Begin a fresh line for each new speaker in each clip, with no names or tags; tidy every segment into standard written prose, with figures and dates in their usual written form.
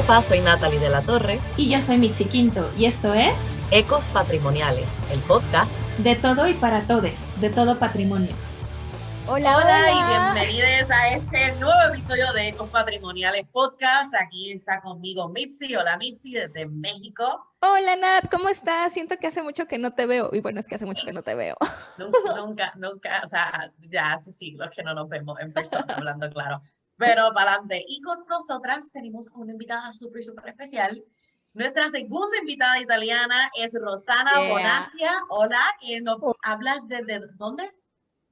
Hola, soy Natalie de la Torre.
Y yo soy Mitzi Quinto, y esto es
Ecos Patrimoniales, el podcast
De Todo y para Todes, de todo patrimonio.
Hola, hola y bienvenidos a este nuevo episodio de Ecos Patrimoniales Podcast. Aquí está conmigo Mitzi. Hola Mitzi, desde México.
Hola Nat, ¿cómo estás? Siento que hace mucho que no te veo. Y bueno, es que hace mucho que no te veo.
Nunca, o sea, ya hace siglos que no nos vemos en persona, hablando claro. Pero para adelante. Y con nosotras tenemos una invitada súper especial. Nuestra segunda invitada italiana es Rosana Bonacia. Hola, que nos
Oh,
hablas desde ¿dónde?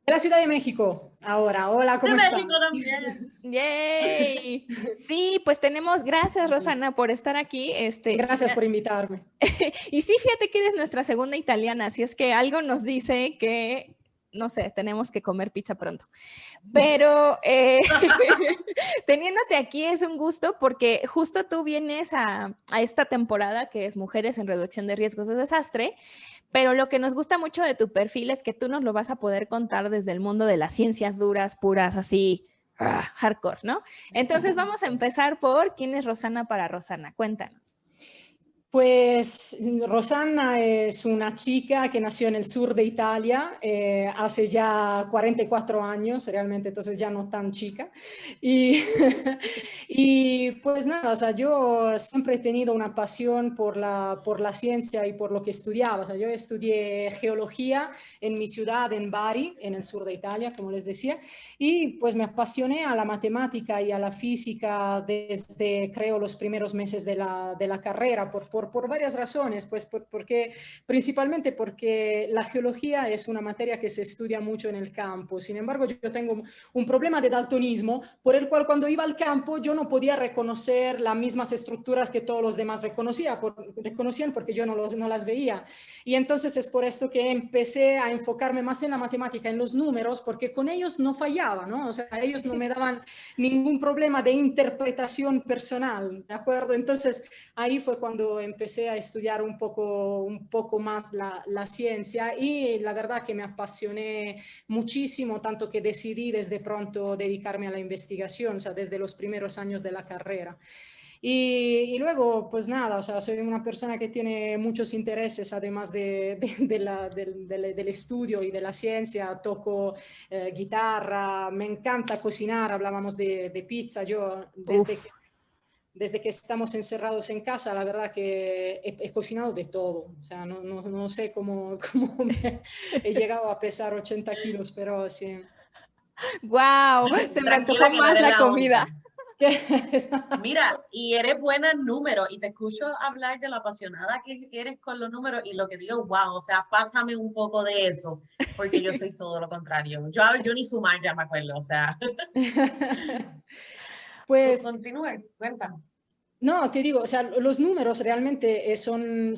de la Ciudad de México. Ahora, hola,
De
¿cómo
México
están?
también.
¡Yay! Sí, pues tenemos, gracias Rosana por estar aquí.
Gracias por invitarme.
Y sí, fíjate que eres nuestra segunda italiana, así es que algo nos dice que, no sé, tenemos que comer pizza pronto. Pero teniéndote aquí es un gusto porque justo tú vienes a esta temporada que es Mujeres en Reducción de Riesgos de Desastre, pero lo que nos gusta mucho de tu perfil es que tú nos lo vas a poder contar desde el mundo de las ciencias duras, puras, así, hardcore, ¿no? Entonces vamos a empezar por ¿quién es Rosana para Rosana? Cuéntanos.
Pues Rosanna es una chica que nació en el sur de Italia hace ya 44 años, realmente, entonces ya no tan chica. Y, y pues nada, o sea, yo siempre he tenido una pasión por la ciencia y por lo que estudiaba. O sea, yo estudié geología en mi ciudad, en Bari, en el sur de Italia, como les decía, y pues me apasioné a la matemática y a la física desde, creo, los primeros meses de la carrera, por varias razones, pues porque, principalmente porque la geología es una materia que se estudia mucho en el campo. Sin embargo, yo tengo un problema de daltonismo por el cual cuando iba al campo yo no podía reconocer las mismas estructuras que todos los demás reconocían porque yo no las veía. Y entonces es por esto que empecé a enfocarme más en la matemática, en los números, porque con ellos no fallaba, ¿no? O sea, ellos no me daban ningún problema de interpretación personal, ¿de acuerdo? Entonces ahí fue cuando empecé a estudiar un poco más la ciencia y la verdad que me apasioné muchísimo, tanto que decidí desde pronto dedicarme a la investigación, o sea, desde los primeros años de la carrera. Y luego, pues nada, o sea, soy una persona que tiene muchos intereses, además del estudio y de la ciencia. Toco guitarra, me encanta cocinar, hablábamos de pizza. Yo desde que estamos encerrados en casa, la verdad que he cocinado de todo. O sea, no sé cómo he llegado a pesar 80 kilos, pero sí.
¡Wow! Se me
Tranquila
antojó
que no
más
eres
la
la
comida.
única. Mira, y eres buena en números y te escucho hablar de lo apasionada que eres con los números y lo que digo, wow, o sea, pásame un poco de eso, porque yo soy todo lo contrario. Yo ni sumar ya me acuerdo, o sea,
Pues
continúe, cuéntame.
no, te digo, o sea, los números realmente son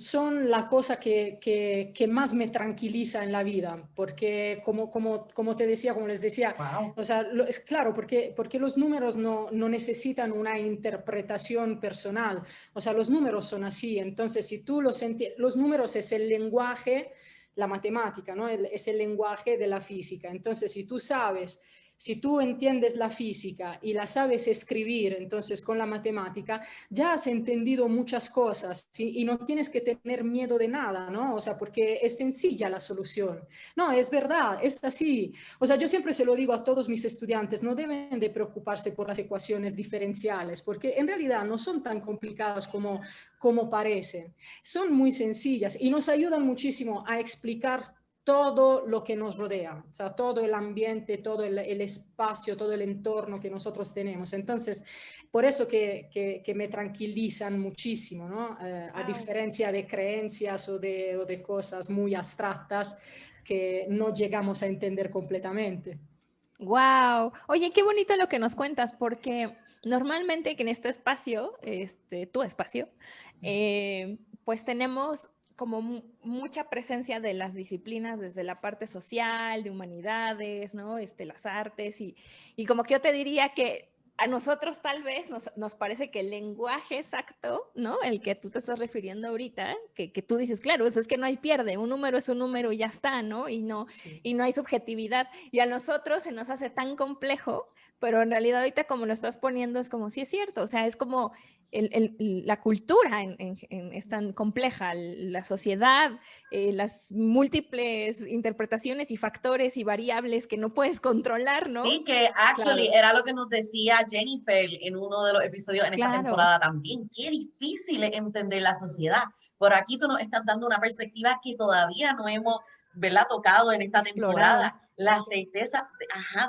la cosa que más me tranquiliza en la vida, porque como te decía, como les decía,
Wow.
o sea, es claro, porque los números no necesitan una interpretación personal, o sea, los números son así, entonces si tú los números es el lenguaje, la matemática, ¿no? Es el lenguaje de la física, entonces si tú entiendes la física y la sabes escribir, entonces con la matemática, ya has entendido muchas cosas, ¿sí? Y no tienes que tener miedo de nada, ¿no? O sea, porque es sencilla la solución. No, es verdad, es así. O sea, yo siempre se lo digo a todos mis estudiantes, no deben de preocuparse por las ecuaciones diferenciales, porque en realidad no son tan complicadas como parecen. Son muy sencillas y nos ayudan muchísimo a explicar todo lo que nos rodea, o sea, todo el ambiente, todo el espacio, todo el entorno que nosotros tenemos. Entonces, por eso que me tranquilizan muchísimo, ¿no? A diferencia de creencias o de cosas muy abstractas que no llegamos a entender completamente.
Wow. Oye, qué bonito lo que nos cuentas, porque normalmente que en este espacio, tu espacio, pues tenemos como mucha presencia de las disciplinas desde la parte social, de humanidades, ¿no? Las artes y como que yo te diría que a nosotros tal vez nos parece que el lenguaje exacto, ¿no? El que tú te estás refiriendo ahorita, que tú dices, claro, es que no hay pierde, un número es un número y ya está, ¿no? Y no hay subjetividad. Y a nosotros se nos hace tan complejo, pero en realidad ahorita como lo estás poniendo es como, sí es cierto, o sea, es como la cultura es tan compleja, la sociedad, las múltiples interpretaciones y factores y variables que no puedes controlar, ¿no?
Sí, que actually era lo que nos decía Jennifer en uno de los episodios en esta temporada también. Qué difícil es entender la sociedad. Por aquí tú nos estás dando una perspectiva que todavía no hemos, ¿verdad?, tocado en esta temporada. La certeza,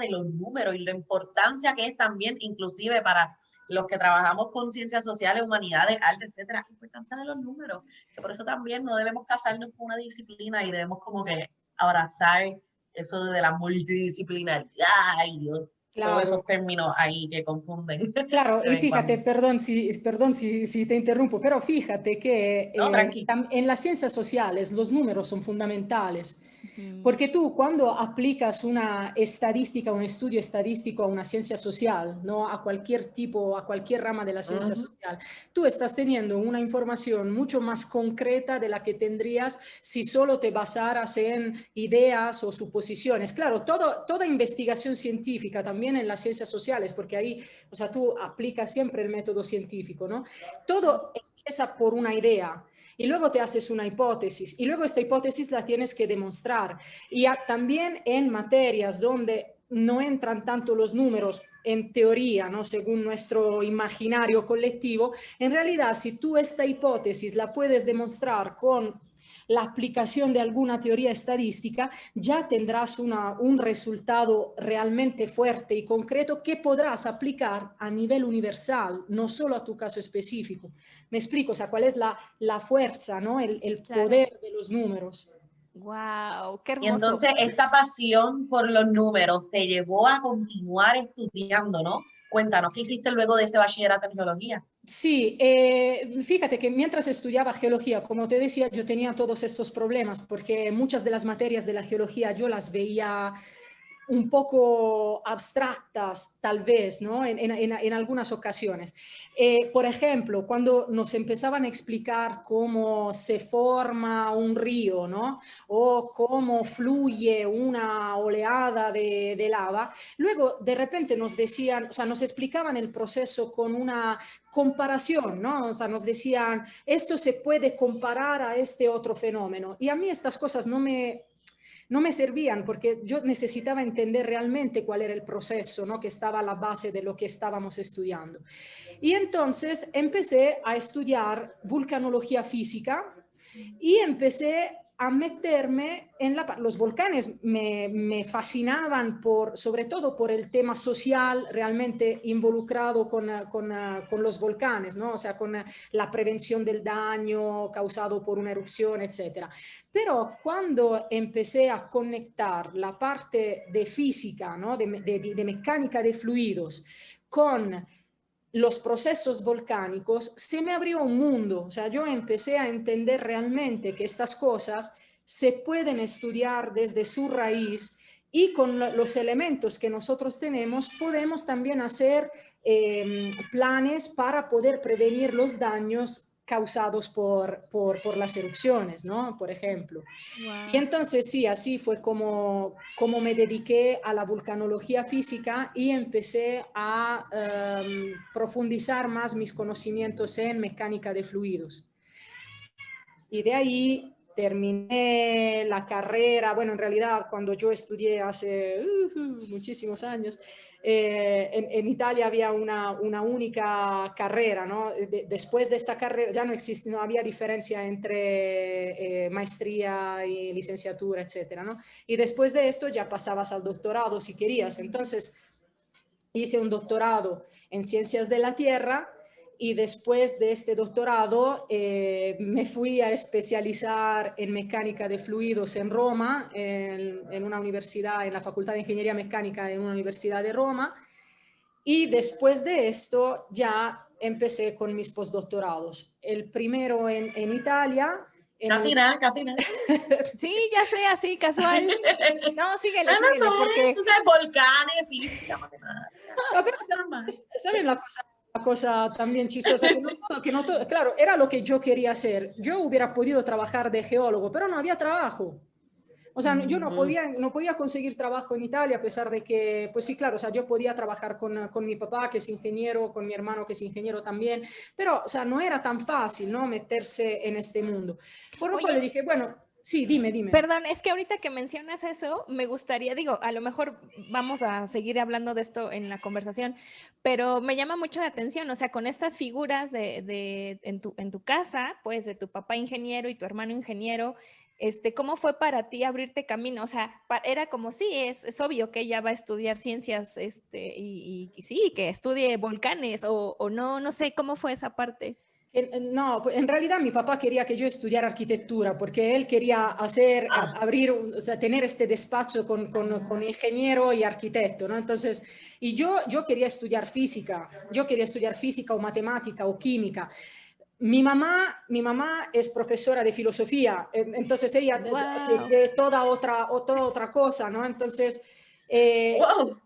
de los números y la importancia que es también, inclusive para los que trabajamos con ciencias sociales, humanidades, arte, etcétera, la importancia de los números. Que por eso también no debemos casarnos con una disciplina y debemos como que abrazar eso de la multidisciplinaridad y todos esos términos ahí que confunden.
Claro, y fíjate, perdón si te interrumpo, pero fíjate que en las ciencias sociales los números son fundamentales. Porque tú cuando aplicas una estadística, un estudio estadístico a una ciencia social, ¿no? A cualquier tipo, a cualquier rama de la ciencia social, tú estás teniendo una información mucho más concreta de la que tendrías si solo te basaras en ideas o suposiciones. Claro, toda investigación científica, también en las ciencias sociales, porque ahí, o sea, tú aplicas siempre el método científico, ¿no? Todo empieza por una idea. Y luego te haces una hipótesis y luego esta hipótesis la tienes que demostrar. Y también en materias donde no entran tanto los números en teoría, ¿no? Según nuestro imaginario colectivo, en realidad si tú esta hipótesis la puedes demostrar con la aplicación de alguna teoría estadística, ya tendrás un resultado realmente fuerte y concreto que podrás aplicar a nivel universal, no solo a tu caso específico. Me explico, o sea, cuál es la fuerza, ¿no? El poder de los números.
¡Wow! ¡Qué hermoso!
Y entonces esta pasión por los números te llevó a continuar estudiando, ¿no? Cuéntanos, ¿qué hiciste luego de ese bachillerato en geología?
Sí, fíjate que mientras estudiaba geología, como te decía, yo tenía todos estos problemas porque muchas de las materias de la geología yo las veía un poco abstractas, tal vez, ¿no? En algunas ocasiones. Por ejemplo, cuando nos empezaban a explicar cómo se forma un río, ¿no? O cómo fluye una oleada de lava, luego de repente nos decían, o sea, nos explicaban el proceso con una comparación, ¿no? O sea, nos decían, esto se puede comparar a este otro fenómeno. Y a mí estas cosas no me servían porque yo necesitaba entender realmente cuál era el proceso, ¿no? Que estaba a la base de lo que estábamos estudiando. Y entonces empecé a estudiar vulcanología física y empecé a meterme en los volcanes. Me fascinaban sobre todo por el tema social realmente involucrado con los volcanes, ¿no? O sea, con la prevención del daño causado por una erupción, etc. Pero cuando empecé a conectar la parte de física, ¿no? de mecánica de fluidos con los procesos volcánicos, se me abrió un mundo. O sea, yo empecé a entender realmente que estas cosas se pueden estudiar desde su raíz y con los elementos que nosotros tenemos podemos también hacer planes para poder prevenir los daños causados por las erupciones, ¿no? Por ejemplo. Wow. Y entonces sí, así fue como me dediqué a la vulcanología física y empecé a profundizar más mis conocimientos en mecánica de fluidos. Y de ahí terminé la carrera, bueno, en realidad cuando yo estudié hace muchísimos años, en Italia había una única carrera, ¿no? Después de esta carrera ya no había diferencia entre maestría y licenciatura, etcétera, ¿no? Y después de esto ya pasabas al doctorado si querías. Entonces hice un doctorado en ciencias de la Tierra y después de este doctorado me fui a especializar en mecánica de fluidos en Roma, en una universidad, en la Facultad de Ingeniería Mecánica en una universidad de Roma. Y después de esto ya empecé con mis postdoctorados. El primero en Italia.
Casi nada.
Sí, ya sé, así, casual. No, síguele, porque...
Tú sabes, volcanes, física, matemática.
No, pero
Normal.
¿saben la cosa también chistosa? Claro, era lo que yo quería hacer. Yo hubiera podido trabajar de geólogo, pero no había trabajo. O sea, yo no podía conseguir trabajo en Italia a pesar de que, pues sí, claro, o sea, yo podía trabajar con mi papá, que es ingeniero, con mi hermano, que es ingeniero también, pero, o sea, no era tan fácil, ¿no? Meterse en este mundo. Por lo cual le
Oye,
dije, bueno, sí, dime, dime.
perdón, es que ahorita que mencionas eso, me gustaría, digo, a lo mejor vamos a seguir hablando de esto en la conversación, pero me llama mucho la atención, o sea, con estas figuras en tu casa, pues de tu papá ingeniero y tu hermano ingeniero, ¿cómo fue para ti abrirte camino? O sea, era como, sí, es obvio que ella va a estudiar ciencias, y sí, que estudie volcanes, o no, no sé, ¿cómo fue esa parte?
No, en realidad mi papá quería que yo estudiara arquitectura porque él quería abrir, o sea, tener este despacho con ingeniero y arquitecto, ¿no? Entonces, y yo quería estudiar física, yo quería estudiar física o matemática o química. Mi mamá es profesora de filosofía, entonces ella
¡Wow!
de toda otra cosa, ¿no? Entonces,
¡Wow!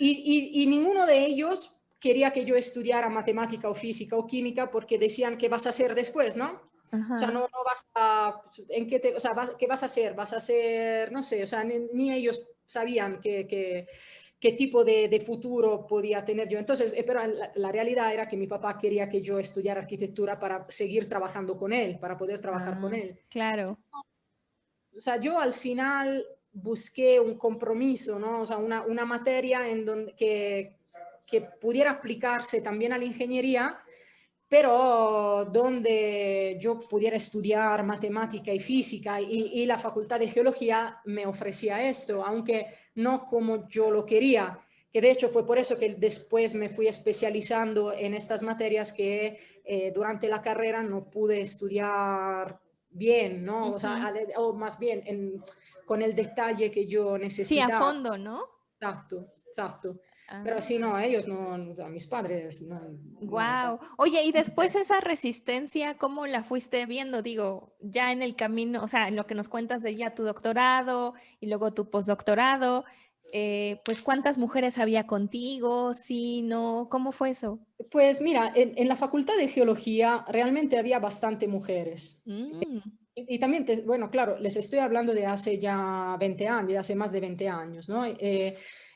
y ninguno de ellos quería que yo estudiara matemática o física o química porque decían que vas a hacer después, ¿no? O sea,
Ajá.
no vas a, o sea, ¿qué vas a hacer? Vas a hacer, no sé, o sea, ni ellos sabían qué tipo de futuro podía tener yo. Entonces, pero la realidad era que mi papá quería que yo estudiara arquitectura para seguir trabajando con él, para poder trabajar con
Ah,
él.
claro.
O sea, yo al final busqué un compromiso, ¿no? O sea, una materia en donde, que pudiera aplicarse también a la ingeniería, pero donde yo pudiera estudiar matemática y física y la Facultad de Geología me ofrecía esto, aunque no como yo lo quería, que de hecho fue por eso que después me fui especializando en estas materias que durante la carrera no pude estudiar bien, ¿no? O sea, o más bien con el detalle que yo
Sí, a
necesitaba.
fondo, ¿no?
Exacto, exacto. Pero sí,
Ah,
no, ellos no, o sea, mis padres no, no, o sea,
wow. Oye, y después esa resistencia, ¿cómo la fuiste viendo? Digo, ya en el camino, o sea, en lo que nos cuentas de ya tu doctorado y luego tu postdoctorado, pues ¿cuántas mujeres había contigo? Sí, no, ¿cómo fue eso?
pues mira, en la Facultad de Geología realmente había bastante mujeres.
Mm,
Y también, bueno, claro, les estoy hablando de hace ya 20 años, de hace más de 20 años, ¿no?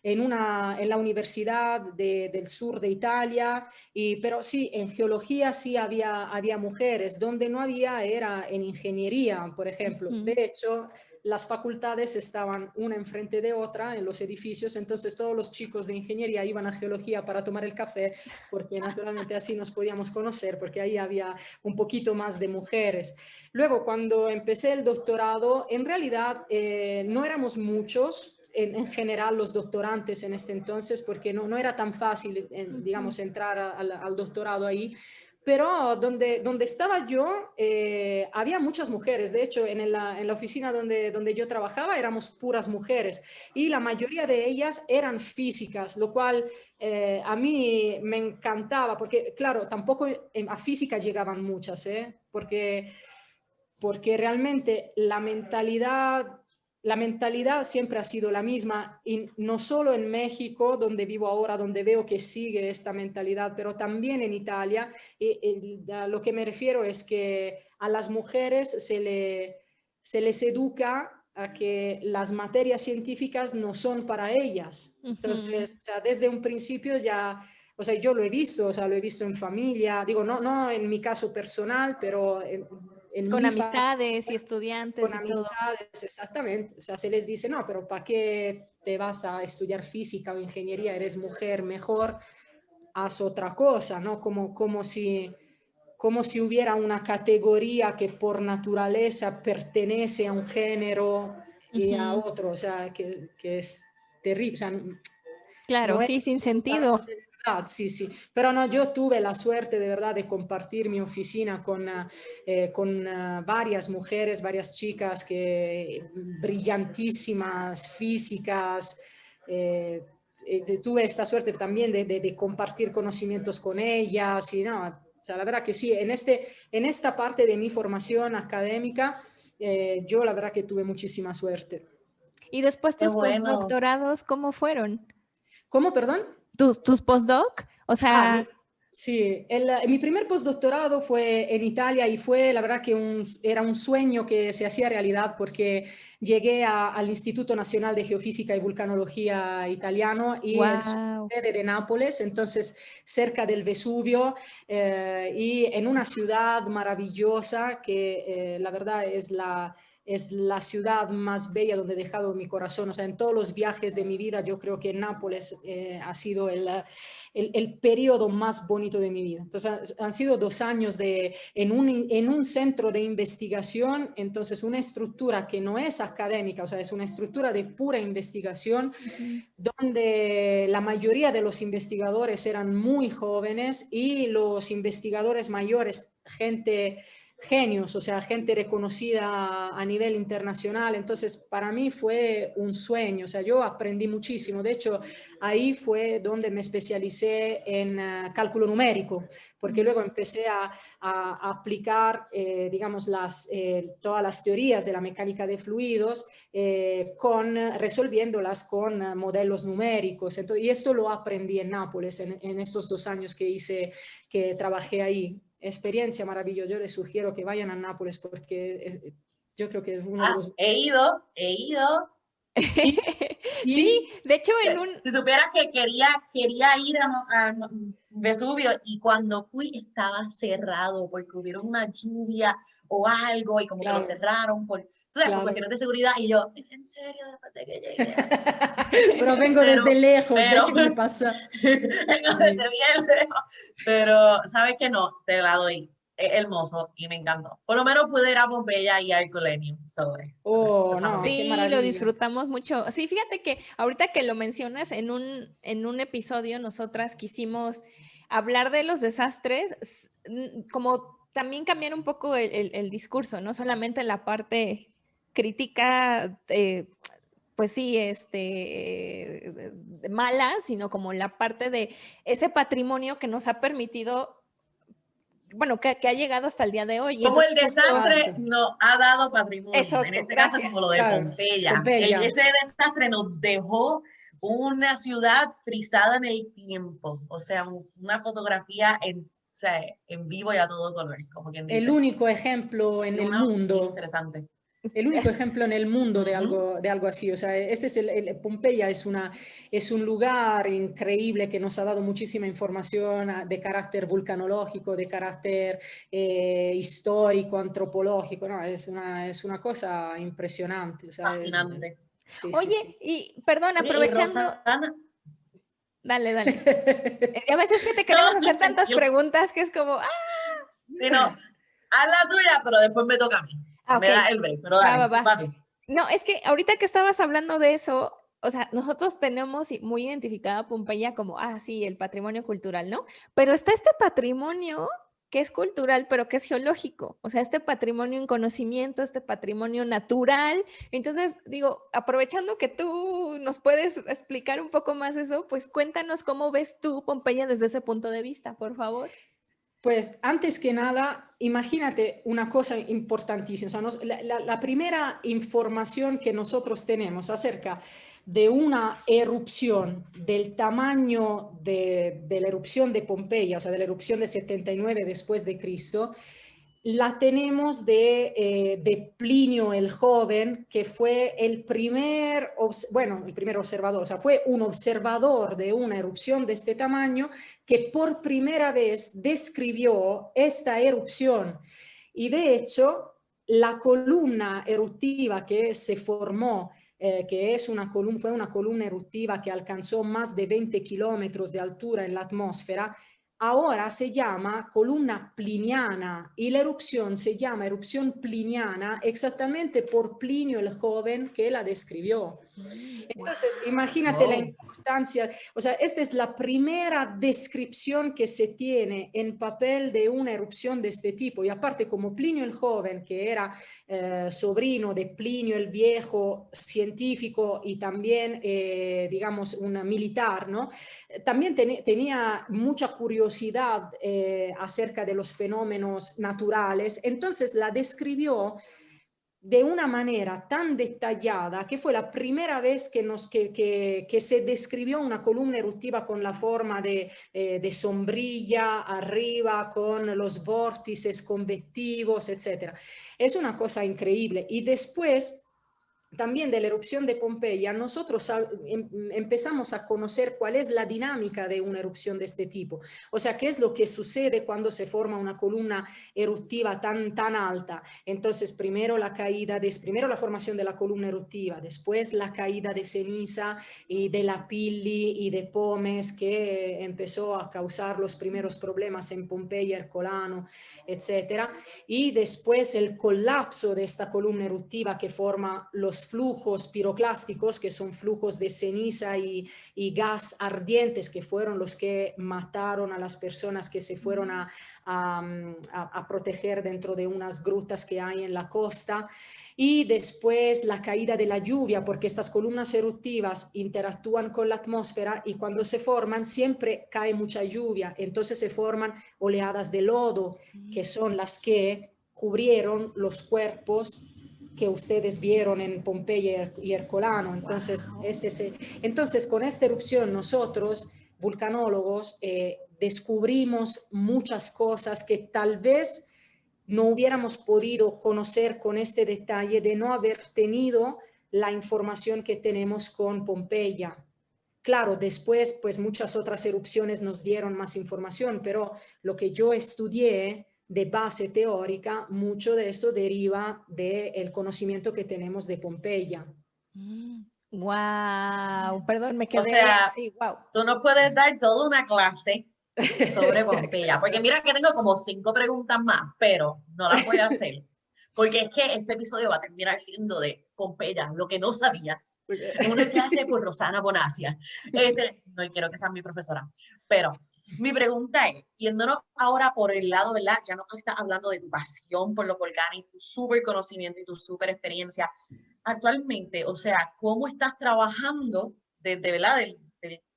En la Universidad del sur de Italia, pero sí, en geología sí había mujeres, donde no había era en ingeniería, por ejemplo. De
ujú.
hecho, las facultades estaban una enfrente de otra en los edificios, entonces todos los chicos de ingeniería iban a geología para tomar el café, porque naturalmente así nos podíamos conocer, porque ahí había un poquito más de mujeres. Luego, cuando empecé el doctorado, en realidad no éramos muchos. En general los doctorantes en este entonces, porque no era tan fácil,
Ujú.
digamos, entrar al doctorado ahí, pero donde estaba yo había muchas mujeres. De hecho, en la oficina donde yo trabajaba éramos puras mujeres y la mayoría de ellas eran físicas, lo cual a mí me encantaba, porque claro, tampoco a física llegaban muchas, porque realmente la mentalidad siempre ha sido la misma, y no solo en México, donde vivo ahora, donde veo que sigue esta mentalidad, pero también en Italia. A lo que me refiero es que a las mujeres se les educa a que las materias científicas no son para ellas.
Ujú.
Entonces, o sea, desde un principio ya, o sea, yo lo he visto, o sea, lo he visto en familia, digo, no en mi caso personal, pero en
Con
mi familia,
amistades y
con
estudiantes y todo.
amistades, exactamente. O sea, se les dice, no, pero ¿para qué te vas a estudiar física o ingeniería? Eres mujer, mejor haz otra cosa, ¿no? Como si hubiera una categoría que por naturaleza pertenece a un género y a
Ujú.
otro, o sea, que es terrible, o sea,
Claro,
no es
sí, sin sentido.
absolutamente verdad, sí, sí. Pero no, yo tuve la suerte de verdad de compartir mi oficina con varias mujeres, varias chicas que brillantísimas, físicas. Tuve esta suerte también de compartir conocimientos con ellas y no, o sea, la verdad que sí, en esta parte de mi formación académica, yo la verdad que tuve muchísima suerte.
Y después
Qué
tus
bueno.
postdoctorados, ¿cómo fueron?
¿Cómo, perdón?
tus postdoc, o sea...
Sí, mi primer postdoctorado fue en Italia y fue la verdad que era un sueño que se hacía realidad porque llegué al Instituto Nacional de Geofísica y Vulcanología italiano y en su
Wow.
sede de Nápoles, entonces cerca del Vesubio y en una ciudad maravillosa que la verdad es la ciudad más bella donde he dejado mi corazón. O sea, en todos los viajes de mi vida yo creo que Nápoles ha sido el periodo más bonito de mi vida. Entonces, han sido 2 años en un centro de investigación, entonces una estructura que no es académica, o sea, es una estructura de pura investigación, donde la mayoría de los investigadores eran muy jóvenes y los investigadores mayores, genios, o sea, gente reconocida a nivel internacional. Entonces, para mí fue un sueño, o sea, yo aprendí muchísimo. De hecho, ahí fue donde me especialicé en cálculo numérico, porque luego empecé a aplicar, digamos, todas las teorías de la mecánica de fluidos, resolviéndolas con modelos numéricos. Entonces, y esto lo aprendí en Nápoles, en estos 2 años que trabajé ahí. Experiencia maravillosa. Yo les sugiero que vayan a Nápoles porque yo creo que es uno de los...
He ido.
Sí, de hecho
Si supieras que quería ir a Vesubio y cuando fui estaba cerrado porque hubieron una lluvia o algo y como que lo cerraron por cuestiones de seguridad y yo, en serio, después de que llegué.
Pero vengo desde lejos, déjenme pasar.
Vengo desde bien lejos. Pero, ¿sabes qué? No, te la doy. Es hermoso y me encantó. Un lo pude ir a Pompeya y a Herculaneum.
No,
sí,
qué maravilla.
lo disfrutamos mucho. Sí, fíjate que ahorita que lo mencionas en un episodio, nosotras quisimos hablar de los desastres, como también cambiar un poco el discurso, no solamente la parte crítica, pues sí, mala, sino como la parte de ese patrimonio que nos ha permitido, bueno, que ha llegado hasta el día de hoy.
Como
entonces,
el desastre nos ha dado patrimonio,
eso,
en este
gracias.
caso como lo de Pompeya. Ese desastre nos dejó una ciudad frisada en el tiempo, o sea, una fotografía en vivo y a todo color. Como quien dice.
El único ejemplo en el mundo.
Interesante.
El único ejemplo en el mundo de algo así. O sea, este es Pompeya es un lugar increíble que nos ha dado muchísima información de carácter vulcanológico, de carácter histórico, antropológico. ¿No? Es una cosa impresionante. O sea,
fascinante.
Sí, oye, sí. Y perdón, aprovechando... Dale. A veces que te queremos hacer tantas preguntas que es como... ¡ah!
Sí, no, haz la tuya, pero después me toca a mí. Me da el break, pero dale, va tú.
No, es que ahorita que estabas hablando de eso, o sea, nosotros tenemos muy identificada Pompeya como, sí, el patrimonio cultural, ¿no? Pero está este patrimonio que es cultural, pero que es geológico, o sea, este patrimonio en conocimiento, este patrimonio natural. Entonces, digo, aprovechando que tú nos puedes explicar un poco más eso, pues cuéntanos cómo ves tú Pompeya desde ese punto de vista, por favor.
Pues antes que nada, imagínate una cosa importantísima. O sea, la primera información que nosotros tenemos acerca de una erupción del tamaño de la erupción de Pompeya, o sea, de la erupción de 79 después de Cristo, la tenemos de Plinio el Joven, que fue el primer observador, o sea, fue un observador de una erupción de este tamaño que por primera vez describió esta erupción. Y de hecho, la columna eruptiva que se formó, que fue una columna eruptiva que alcanzó más de 20 kilómetros de altura en la atmósfera, ahora se llama columna pliniana y la erupción se llama erupción pliniana exactamente por Plinio el Joven que la describió. Entonces, imagínate la importancia, o sea, esta es la primera descripción que se tiene en papel de una erupción de este tipo. Y aparte, como Plinio el Joven, que era sobrino de Plinio el Viejo, científico y también, digamos, un militar, ¿no? También tenía mucha curiosidad acerca de los fenómenos naturales, entonces la describió de una manera tan detallada que fue la primera vez que se describió una columna eruptiva con la forma de sombrilla arriba, con los vórtices convectivos, etc. Es una cosa increíble. Y después también de la erupción de Pompeya, nosotros empezamos a conocer cuál es la dinámica de una erupción de este tipo. O sea, qué es lo que sucede cuando se forma una columna eruptiva tan alta. Entonces, primero la formación de la columna eruptiva, después la caída de ceniza y de la Pilli y de Pomes, que empezó a causar los primeros problemas en Pompeya, Hercolano, etc. Y después el colapso de esta columna eruptiva que forma los flujos piroclásticos, que son flujos de ceniza y gas ardientes, que fueron los que mataron a las personas que se fueron a proteger dentro de unas grutas que hay en la costa. Y después la caída de la lluvia, porque estas columnas eruptivas interactúan con la atmósfera y cuando se forman siempre cae mucha lluvia, entonces se forman oleadas de lodo, que son las que cubrieron los cuerpos que ustedes vieron en Pompeya y Hercolano. Entonces,
Wow.
entonces con esta erupción nosotros, vulcanólogos, descubrimos muchas cosas que tal vez no hubiéramos podido conocer con este detalle de no haber tenido la información que tenemos con Pompeya. Claro, después pues muchas otras erupciones nos dieron más información, pero lo que yo estudié de base teórica, mucho de esto deriva del conocimiento que tenemos de Pompeya.
Wow, perdón, me
O
quedé
sea,
así, wow.
tú nos puedes dar toda una clase sobre Pompeya, porque mira que tengo como 5 preguntas más, pero no las voy a hacer, porque es que este episodio va a terminar siendo de Pompeya, lo que no sabías. Es una clase por Rosana Bonacia. No quiero que sea mi profesora, pero mi pregunta es, yéndonos ahora por el lado, ¿verdad? Ya no estás hablando de tu pasión por los volcanes, tu súper conocimiento y tu súper experiencia. Actualmente, o sea, ¿cómo estás trabajando desde, ¿verdad?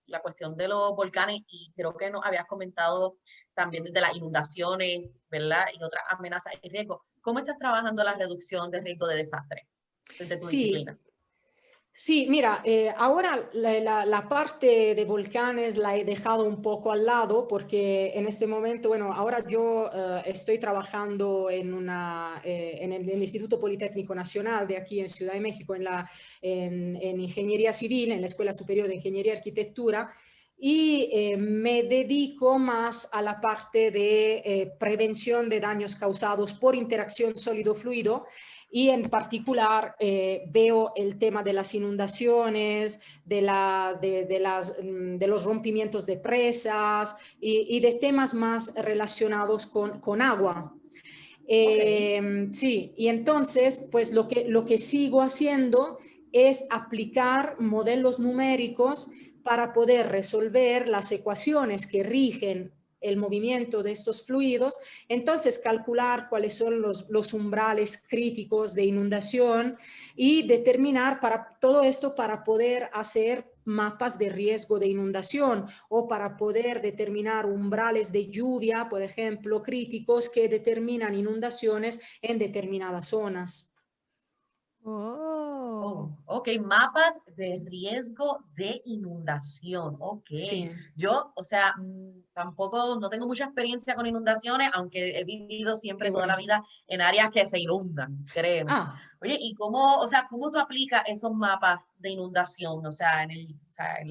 La cuestión de los volcanes y creo que nos habías comentado también desde las inundaciones, ¿verdad? Y otras amenazas y riesgos. ¿Cómo estás trabajando la reducción de riesgo de desastre desde tu
Sí,
disciplina?
sí, mira, ahora la parte de volcanes la he dejado un poco al lado porque en este momento, bueno, ahora yo estoy trabajando en el Instituto Politécnico Nacional de aquí en Ciudad de México, en Ingeniería Civil, en la Escuela Superior de Ingeniería y Arquitectura, y me dedico más a la parte de prevención de daños causados por interacción sólido-fluido. Y en particular veo el tema de las inundaciones, de los rompimientos de presas y de temas más relacionados con agua.
Okay.
Sí, y entonces, pues lo que sigo haciendo es aplicar modelos numéricos para poder resolver las ecuaciones que rigen el movimiento de estos fluidos, entonces calcular cuáles son los umbrales críticos de inundación y determinar para todo esto para poder hacer mapas de riesgo de inundación o para poder determinar umbrales de lluvia, por ejemplo, críticos que determinan inundaciones en determinadas zonas.
Oh.
Ok, mapas de riesgo de inundación. Ok.
Sí.
Yo, o sea, tampoco, no tengo mucha experiencia con inundaciones, aunque he vivido
Qué
siempre toda la
bueno.
vida en áreas que se inundan, créeme.
Ah,
Oye, ¿y cómo, o sea, cómo tú aplicas esos mapas de inundación? O sea, en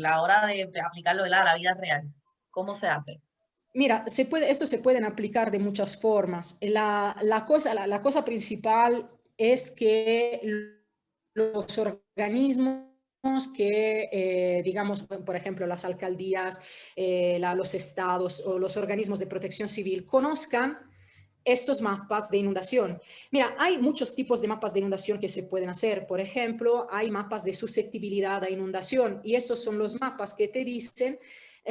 la hora de aplicarlo, ¿verdad? A la vida real. ¿Cómo se hace?
mira, esto se pueden aplicar de muchas formas. La cosa principal es que los organismos que, digamos, por ejemplo, las alcaldías, los estados o los organismos de protección civil conozcan estos mapas de inundación. Mira, hay muchos tipos de mapas de inundación que se pueden hacer. Por ejemplo, hay mapas de susceptibilidad a inundación y estos son los mapas que te dicen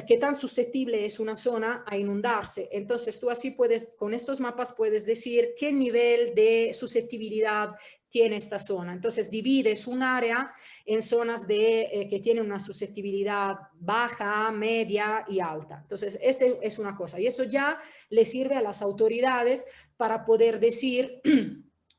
qué tan susceptible es una zona a inundarse. Entonces tú así puedes, con estos mapas puedes decir qué nivel de susceptibilidad tiene esta zona. Entonces divides un área en zonas que tienen una susceptibilidad baja, media y alta. Entonces, este es una cosa. Y esto ya le sirve a las autoridades para poder decir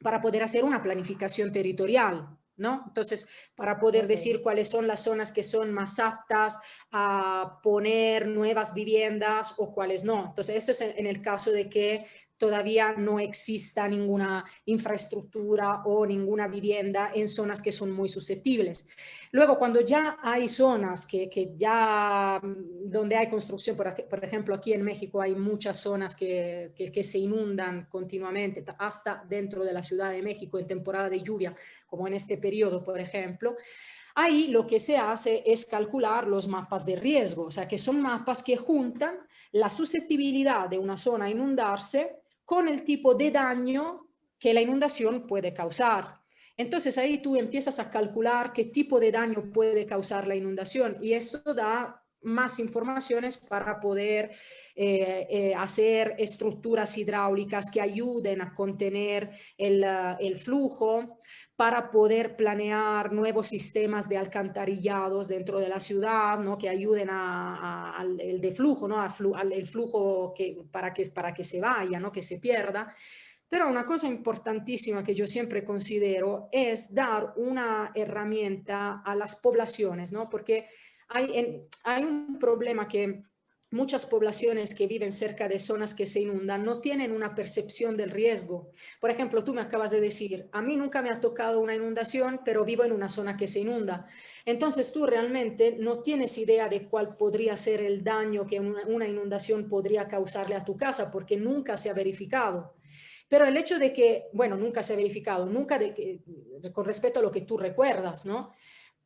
para poder hacer una planificación territorial, ¿no? Entonces, para poder decir cuáles son las zonas que son más aptas a poner nuevas viviendas o cuáles no. Entonces, esto es en el caso de que todavía no exista ninguna infraestructura o ninguna vivienda en zonas que son muy susceptibles. Luego, cuando ya hay zonas donde hay construcción, por ejemplo, aquí en México hay muchas zonas que se inundan continuamente, hasta dentro de la Ciudad de México en temporada de lluvia, como en este periodo, por ejemplo. Ahí lo que se hace es calcular los mapas de riesgo, o sea, que son mapas que juntan la susceptibilidad de una zona a inundarse con el tipo de daño que la inundación puede causar. Entonces ahí tú empiezas a calcular qué tipo de daño puede causar la inundación y esto da más informaciones para poder hacer estructuras hidráulicas que ayuden a contener el flujo, para poder planear nuevos sistemas de alcantarillados dentro de la ciudad, ¿no? Que ayuden al deflujo, ¿no? El flujo para que se vaya, ¿no? Que se pierda. Pero una cosa importantísima que yo siempre considero es dar una herramienta a las poblaciones, ¿no? Porque hay un problema que muchas poblaciones que viven cerca de zonas que se inundan no tienen una percepción del riesgo. Por ejemplo, tú me acabas de decir, a mí nunca me ha tocado una inundación, pero vivo en una zona que se inunda. Entonces tú realmente no tienes idea de cuál podría ser el daño que una inundación podría causarle a tu casa, porque nunca se ha verificado. Pero el hecho de que, bueno, nunca se ha verificado, con respecto a lo que tú recuerdas, ¿no?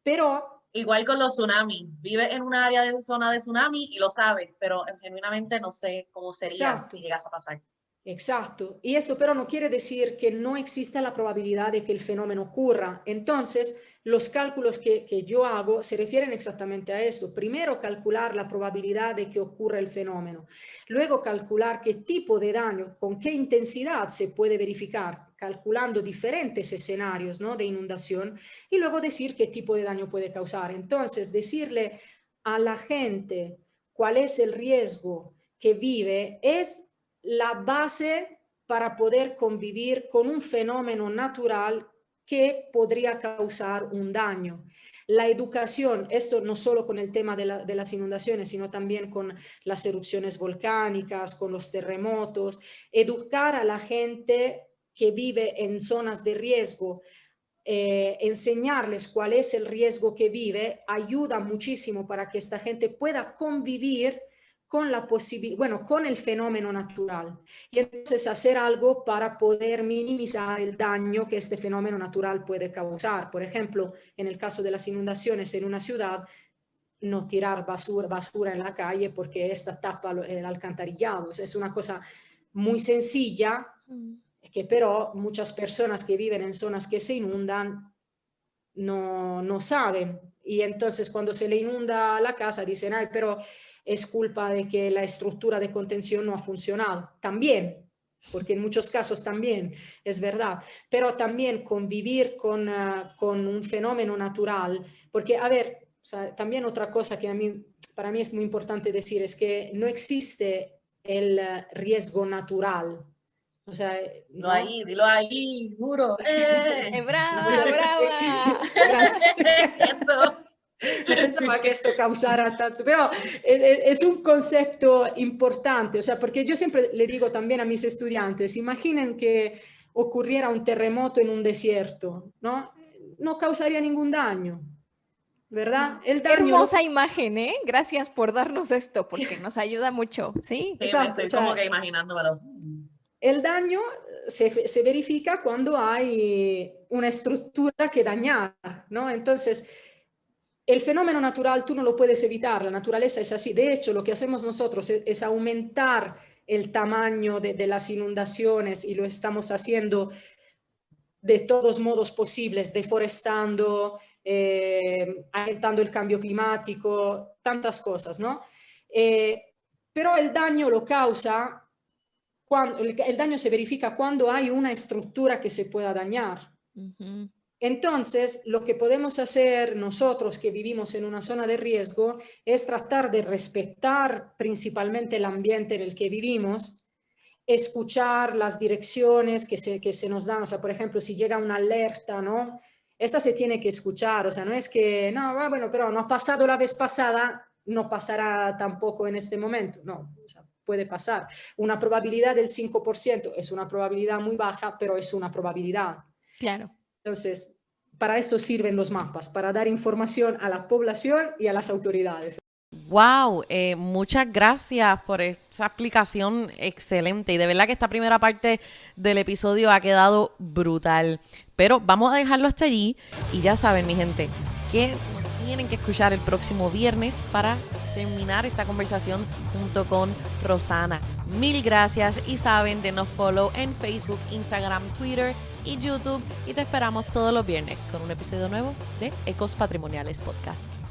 Pero
igual con los tsunamis. Vives en un área de zona de tsunami y lo sabes, pero genuinamente no sé cómo sería
exacto.
si llegas a pasar.
Exacto. Y eso pero no quiere decir que no exista la probabilidad de que el fenómeno ocurra. Entonces, los cálculos que yo hago se refieren exactamente a eso. Primero, calcular la probabilidad de que ocurra el fenómeno. Luego, calcular qué tipo de daño, con qué intensidad se puede verificar, calculando diferentes escenarios, ¿no? De inundación. Y luego decir qué tipo de daño puede causar. Entonces, decirle a la gente cuál es el riesgo que vive es la base para poder convivir con un fenómeno natural que podría causar un daño. La educación, esto no solo con el tema de las inundaciones, sino también con las erupciones volcánicas, con los terremotos, educar a la gente que vive en zonas de riesgo, enseñarles cuál es el riesgo que vive, ayuda muchísimo para que esta gente pueda convivir con con el fenómeno natural y entonces hacer algo para poder minimizar el daño que este fenómeno natural puede causar. Por ejemplo, en el caso de las inundaciones en una ciudad, no tirar basura en la calle porque esta tapa el alcantarillado. Es una cosa muy sencilla que pero muchas personas que viven en zonas que se inundan no saben. Y entonces cuando se le inunda la casa dicen, ay, pero es culpa de que la estructura de contención no ha funcionado. También, porque en muchos casos también es verdad, pero también convivir con un fenómeno natural, porque, a ver, o sea, también otra cosa que para mí es muy importante decir es que no existe el riesgo natural. O sea, ¿no?
Dilo ahí, juro.
¡Brava, brava!
Eso.
No pensaba que esto causara tanto, pero es un concepto importante, o sea, porque yo siempre le digo también a mis estudiantes, imaginen que ocurriera un terremoto en un desierto, ¿no? No causaría ningún daño, ¿verdad? El
Qué
daño...
hermosa imagen, ¿eh? Gracias por darnos esto, porque nos ayuda mucho, ¿sí?
Sí,
Exacto,
me estoy
o sea,
como que imaginándomelo.
el daño se verifica cuando hay una estructura que dañar, ¿no? Entonces, el fenómeno natural tú no lo puedes evitar, la naturaleza es así. De hecho, lo que hacemos nosotros es aumentar el tamaño de las inundaciones y lo estamos haciendo de todos modos posibles, deforestando, aumentando el cambio climático, tantas cosas, ¿no? Pero el daño lo causa, el daño se verifica cuando hay una estructura que se pueda dañar.
Uh-huh.
Entonces, lo que podemos hacer nosotros que vivimos en una zona de riesgo es tratar de respetar principalmente el ambiente en el que vivimos escuchar las direcciones que se nos dan. O sea, por ejemplo, si llega una alerta, ¿no? Esta se tiene que escuchar. O sea, no es que, no, bueno, pero no ha pasado la vez pasada, no pasará tampoco en este momento. No, o sea, puede pasar. Una probabilidad del 5% es una probabilidad muy baja, pero es una probabilidad.
Claro.
Entonces, para esto sirven los mapas, para dar información a la población y a las autoridades.
Wow, muchas gracias por esa explicación excelente. Y de verdad que esta primera parte del episodio ha quedado brutal. Pero vamos a dejarlo hasta allí. Y ya saben, mi gente, que tienen que escuchar el próximo viernes para terminar esta conversación junto con Rosana. Mil gracias y saben, denos follow en Facebook, Instagram, Twitter y YouTube. Y te esperamos todos los viernes con un episodio nuevo de Ecos Patrimoniales Podcast.